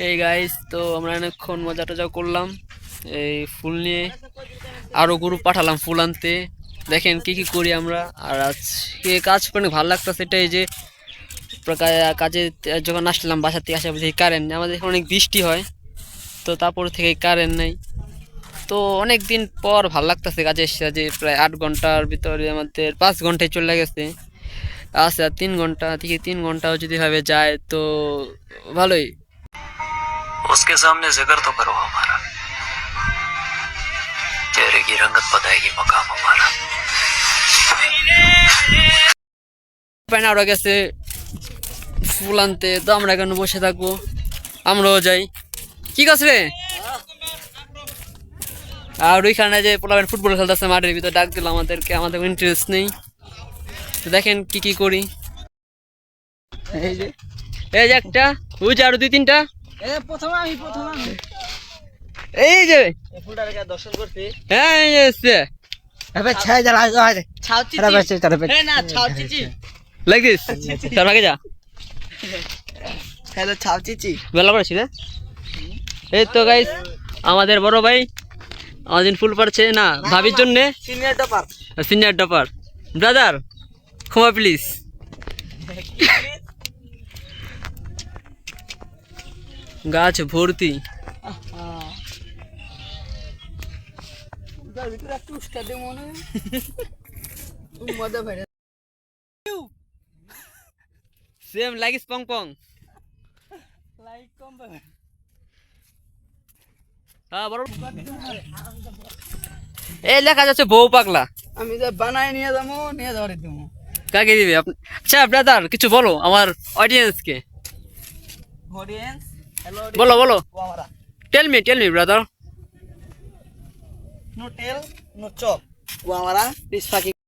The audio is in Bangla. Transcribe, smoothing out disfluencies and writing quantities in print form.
এই গাইস, তো আমরা অনেকক্ষণ মজা টজা করলাম এই ফুল নিয়ে। আরো গ্রুপ পাঠালাম ফুল আনতে। দেখেন কি কি করি আমরা। আর আজকে কাজ করে ভালো লাগতেছে, এটাই যে কাজে যখন আসলাম বাসা থেকে আসা বুঝি কারেন্ট নেই, আমাদের এখানে অনেক বৃষ্টি হয়, তো তারপর থেকে কারেন্ট নেই। তো অনেক দিন পর ভালো লাগতেছে কাজে এসে, যে প্রায় 8 ঘন্টার ভিতরে আমাদের 5 ঘন্টায় চলে গেছে। আচ্ছা, 3 ঘন্টা থেকে 3 ঘন্টাও যদি ভাবে যায় তো ভালোই। उसके सामने जिक्र तो करो हमारा, चेहरे की रंगत बताएगी मकाम हमारा। ওরা গেছে ফুল আনতে, তো আমরা এখানে বসে থাকবো, আমরাও যাই। কি কাজ রে? আর ওইখানে যে পোলাবেন ফুটবল খেলতেছে মাঠের ভিতরে, ডাক দিল আমাদেরকে, আমাদের ইন্টারেস্ট নেই। তো দেখেন কি কি করি। এই যে একটা, ওই যে আরো 2-3টা, এই যে দর্শন করছি। হ্যাঁ এই যে এসছে। লাইক দিস, তার আগে যা। হ্যালো ছাও চিচি। বেলা করেছি রে। এই তো গাইস, আমাদের বড় ভাই আমাদের ফুল পারছে না ভাবির জন্যে। Senior topper. Senior topper brother, ক্ষমা প্লিজ। গাছ ভর্তি। ভিতরে একটু উস্কা দে মনে মজা ভাই। সেম লাগিস পং পং। লাইক কম ভাই। হ্যাঁ বড়। এই লেখা যাচ্ছে বউ পাগলা। আমি যে বানাই নিয়ে যাবো, নিয়ে যাওয়ার দেবো। কাকে দিবে আপনি? আচ্ছা ব্রাদার, কিছু বলো আমার অডিয়েন্সকে। অডিয়েন্স, হ্যালো বলো বলো, ও আমরা টেল মি ব্রাদার। নো টেল নো চপ ও আমরা পিস ফাঁকি